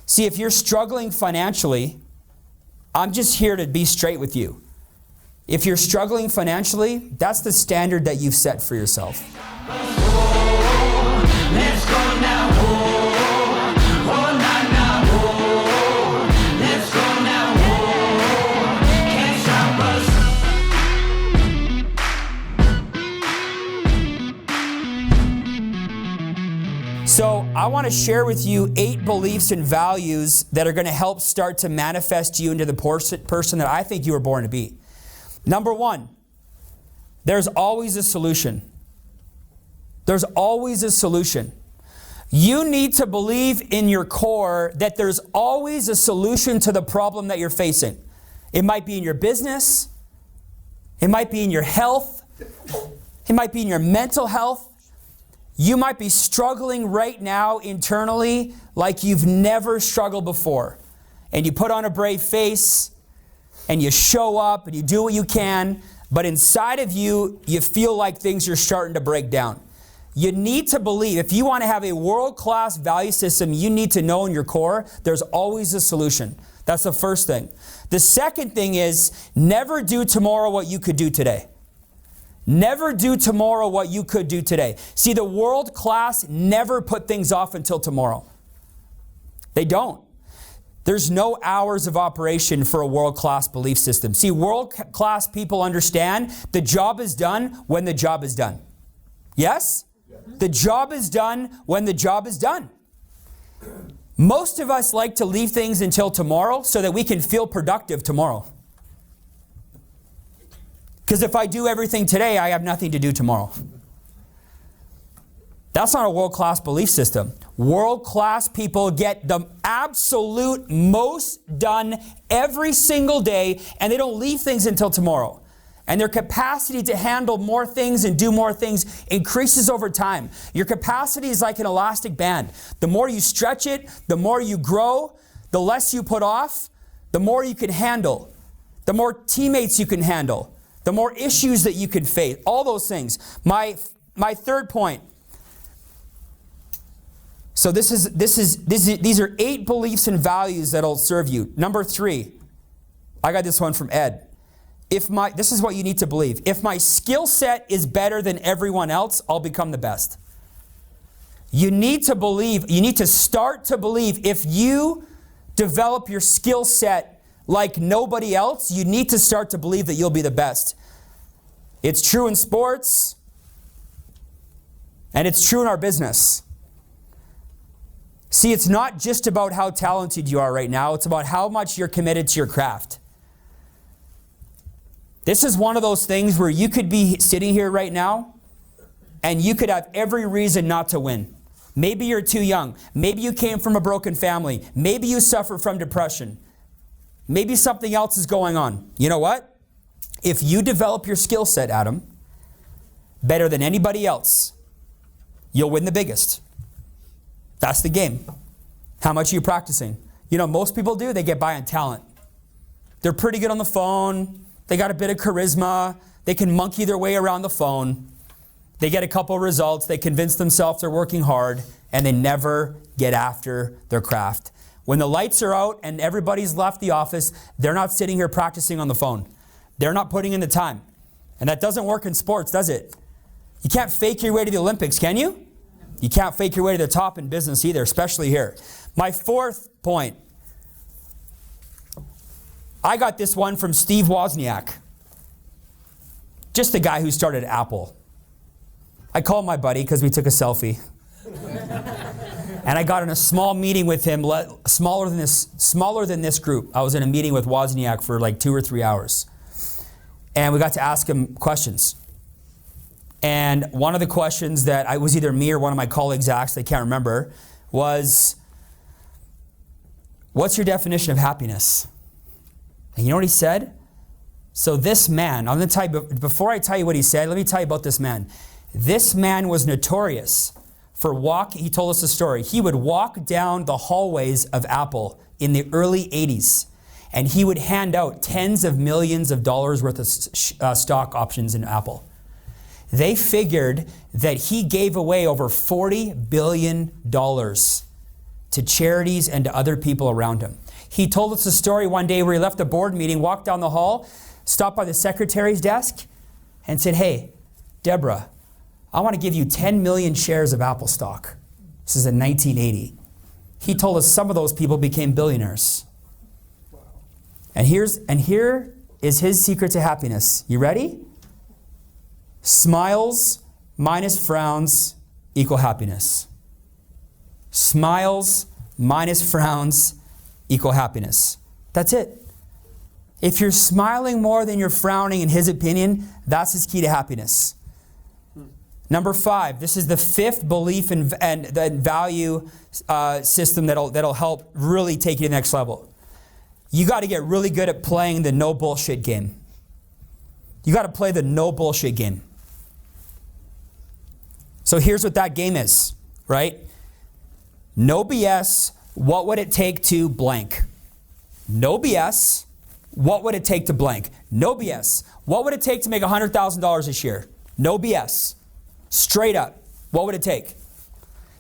See, if you're struggling financially, I'm just here to be straight with you. If you're struggling financially, that's the standard that you've set for yourself. Let's go now. Let's go now. Can't stop us. So I want to share with you 8 beliefs and values that are going to help start to manifest you into the person that I think you were born to be. Number 1, there's always a solution. There's always a solution. You need to believe in your core that there's always a solution to the problem that you're facing. It might be in your business. It might be in your health. It might be in your mental health. You might be struggling right now internally like you've never struggled before. And you put on a brave face and you show up and you do what you can, but inside of you, you feel like things are starting to break down. You need to believe, if you want to have a world-class value system, you need to know in your core, there's always a solution. That's the first thing. The second thing is, never do tomorrow what you could do today. Never do tomorrow what you could do today. See, the world class never put things off until tomorrow. They don't. There's no hours of operation for a world-class belief system. See, world-class people understand the job is done when the job is done. Yes? The job is done when the job is done. Most of us like to leave things until tomorrow so that we can feel productive tomorrow. Because if I do everything today, I have nothing to do tomorrow. That's not a world-class belief system. World-class people get the absolute most done every single day, and they don't leave things until tomorrow. And their capacity to handle more things and do more things increases over time. Your capacity is like an elastic band. The more you stretch it, the more you grow, the less you put off, the more you can handle, the more teammates you can handle, the more issues that you can face, all those things. My third point. So these are 8 beliefs and values that'll serve you. Number 3, I got this one from Ed. This is what you need to believe. If my skill set is better than everyone else, I'll become the best. You need to believe, you need to start to believe if you develop your skill set like nobody else, you need to start to believe that you'll be the best. It's true in sports, and it's true in our business. See, it's not just about how talented you are right now, it's about how much you're committed to your craft. This is one of those things where you could be sitting here right now and you could have every reason not to win. Maybe you're too young. Maybe you came from a broken family. Maybe you suffer from depression. Maybe something else is going on. You know what? If you develop your skill set, Adam, better than anybody else, you'll win the biggest. That's the game. How much are you practicing? You know, most people do, they get by on talent. They're pretty good on the phone. They got a bit of charisma. They can monkey their way around the phone. They get a couple results. They convince themselves they're working hard, and they never get after their craft. When the lights are out and everybody's left the office, they're not sitting here practicing on the phone. They're not putting in the time. And that doesn't work in sports, does it? You can't fake your way to the Olympics, can you? You can't fake your way to the top in business either, especially here. My 4th point. I got this one from Steve Wozniak. Just the guy who started Apple. I called my buddy because we took a selfie. And I got in a small meeting with him, smaller than this group. I was in a meeting with Wozniak for like 2 or 3 hours. And we got to ask him questions. And one of the questions that I was either me or one of my colleagues asked, I can't remember, was, what's your definition of happiness? And you know what he said? So this man, I'm going to tell you, before I tell you what he said, let me tell you about this man. This man was notorious for he told us a story. He would walk down the hallways of Apple in the early 80s, and he would hand out tens of millions of dollars worth of stock options in Apple. They figured that he gave away over $40 billion to charities and to other people around him. He told us a story one day where he left a board meeting, walked down the hall, stopped by the secretary's desk, and said, "Hey, Deborah, I want to give you 10 million shares of Apple stock." This is in 1980. He told us some of those people became billionaires. And here is his secret to happiness. You ready? Smiles minus frowns equal happiness. Smiles minus frowns equal happiness. That's it. If you're smiling more than you're frowning, in his opinion, that's his key to happiness. Number 5, this is the 5th belief and value system that'll help really take you to the next level. You got to get really good at playing the no bullshit game. You got to play the no bullshit game. So here's what that game is, right? No BS, what would it take to blank? No BS, what would it take to blank? No BS, what would it take to make $100,000 this year? No BS. Straight up, what would it take?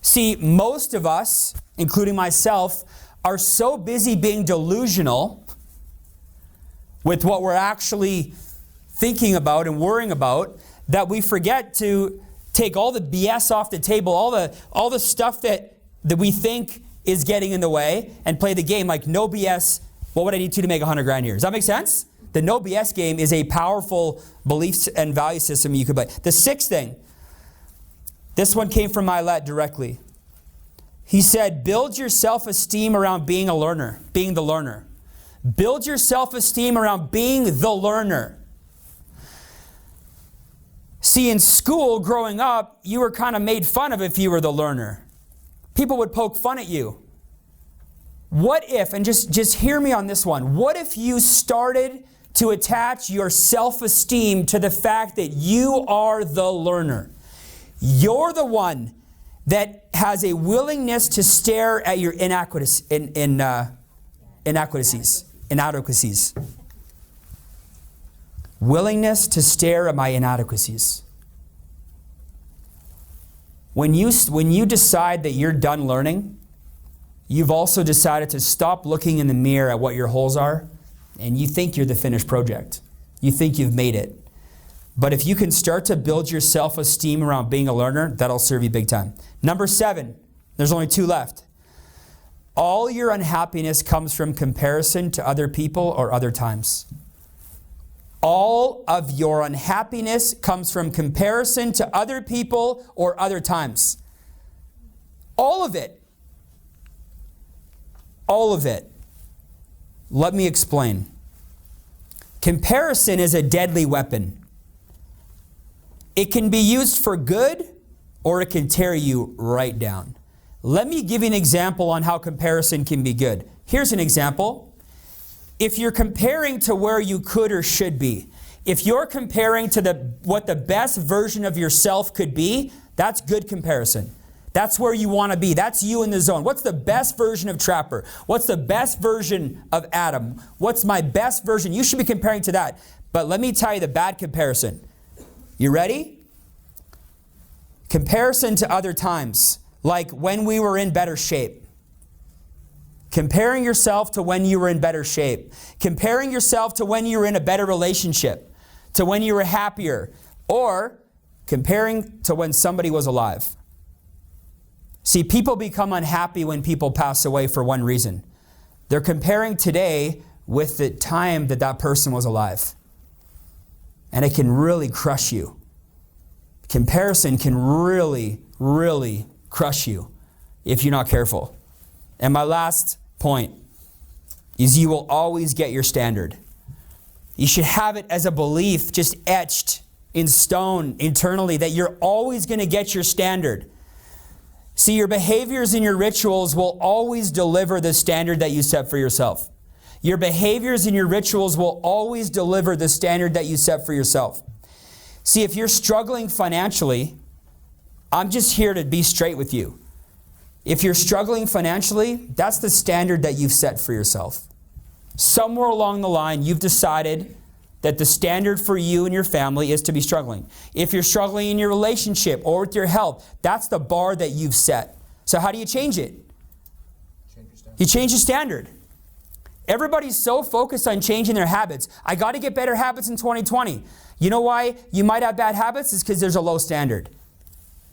See, most of us, including myself, are so busy being delusional with what we're actually thinking about and worrying about that we forget to take all the BS off the table, all the stuff that we think is getting in the way, and play the game like no BS, what would I need to make $100,000 a year? Does that make sense? The no BS game is a powerful belief and value system you could play. The 6th thing, this one came from Milet directly. He said, build your self-esteem around being a learner, being the learner. Build your self-esteem around being the learner. See, in school, growing up, you were kind of made fun of if you were the learner. People would poke fun at you. What if, and just hear me on this one, what if you started to attach your self-esteem to the fact that you are the learner? You're the one that has a willingness to stare at your inadequacies. Willingness to stare at my inadequacies. When you decide that you're done learning, you've also decided to stop looking in the mirror at what your holes are, and you think you're the finished project. You think you've made it. But if you can start to build your self-esteem around being a learner, that'll serve you big time. Number 7, there's only 2 left. All your unhappiness comes from comparison to other people or other times. All of your unhappiness comes from comparison to other people or other times. All of it. All of it. Let me explain. Comparison is a deadly weapon. It can be used for good, or it can tear you right down. Let me give you an example on how comparison can be good. Here's an example. If you're comparing to where you could or should be, if you're comparing to what the best version of yourself could be, that's good comparison. That's where you want to be. That's you in the zone. What's the best version of Trapper? What's the best version of Adam? What's my best version? You should be comparing to that. But let me tell you the bad comparison. You ready? Comparison to other times, like when we were in better shape. Comparing yourself to when you were in better shape. Comparing yourself to when you were in a better relationship, to when you were happier, or comparing to when somebody was alive. See, people become unhappy when people pass away for one reason. They're comparing today with the time that person was alive. And it can really crush you. Comparison can really, really crush you if you're not careful. And my last point is you will always get your standard. You should have it as a belief just etched in stone internally that you're always going to get your standard. See, your behaviors and your rituals will always deliver the standard that you set for yourself. Your behaviors and your rituals will always deliver the standard that you set for yourself. See, if you're struggling financially, I'm just here to be straight with you. If you're struggling financially, that's the standard that you've set for yourself. Somewhere along the line, you've decided that the standard for you and your family is to be struggling. If you're struggling in your relationship or with your health, that's the bar that you've set. So how do you change it? You change the standard. Everybody's so focused on changing their habits. I got to get better habits in 2020. You know why you might have bad habits? It's because there's a low standard.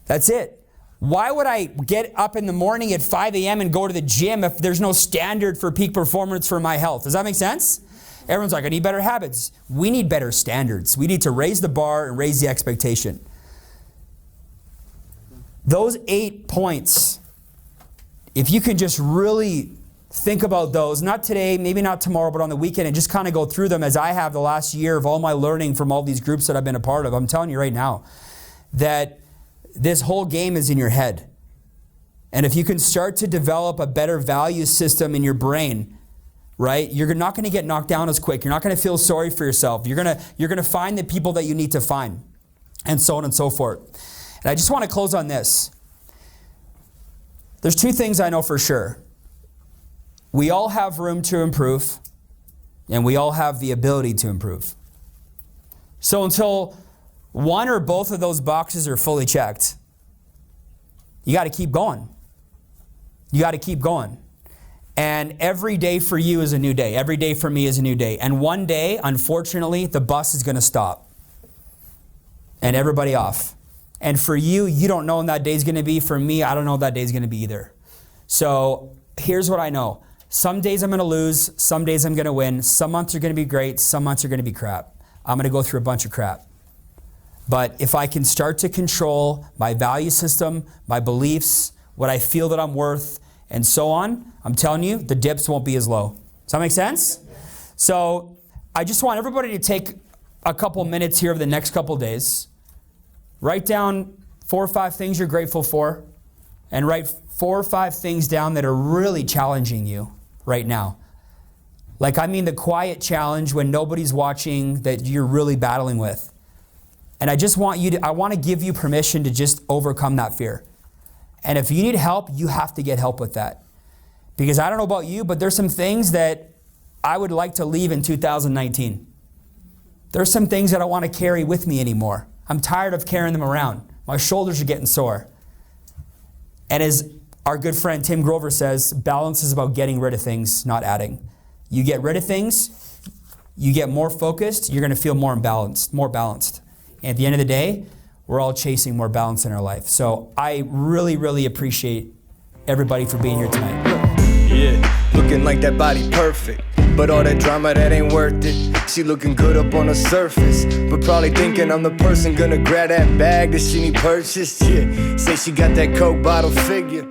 That's it. Why would I get up in the morning at 5 a.m. and go to the gym if there's no standard for peak performance for my health? Does that make sense? Everyone's like, I need better habits. We need better standards. We need to raise the bar and raise the expectation. Those 8 points, if you can just really think about those, not today, maybe not tomorrow, but on the weekend, and just kind of go through them as I have the last year of all my learning from all these groups that I've been a part of. I'm telling you right now that this whole game is in your head. And if you can start to develop a better value system in your brain, right, you're not going to get knocked down as quick. You're not going to feel sorry for yourself. You're going to find the people that you need to find, and so on and so forth. And I just want to close on this. There's 2 things I know for sure. We all have room to improve, and we all have the ability to improve. So until one or both of those boxes are fully checked, you got to keep going. You got to keep going. And every day for you is a new day. Every day for me is a new day. And one day, unfortunately, the bus is going to stop. And everybody off. And for you, you don't know when that day's going to be. For me, I don't know when that day's going to be either. So here's what I know. Some days I'm going to lose. Some days I'm going to win. Some months are going to be great. Some months are going to be crap. I'm going to go through a bunch of crap. But if I can start to control my value system, my beliefs, what I feel that I'm worth, and so on, I'm telling you, the dips won't be as low. Does that make sense? So I just want everybody to take a couple minutes here over the next couple days. Write down 4 or 5 things you're grateful for, and write 4 or 5 things down that are really challenging you right now. Like, I mean the quiet challenge when nobody's watching that you're really battling with. And I just want you to, I want to give you permission to just overcome that fear. And if you need help, you have to get help with that. Because I don't know about you, but there's some things that I would like to leave in 2019. There's some things that I want to carry with me anymore. I'm tired of carrying them around. My shoulders are getting sore. And as our good friend Tim Grover says, balance is about getting rid of things, not adding. You get rid of things, you get more focused, you're going to feel more balanced. And at the end of the day, we're all chasing more balance in our life. So I really, really appreciate everybody for being here tonight. Yeah, looking like that body perfect, but all that drama that ain't worth it. She looking good up on the surface, but probably thinking I'm the person gonna grab that bag that she need purchased. Yeah, say she got that Coke bottle figure.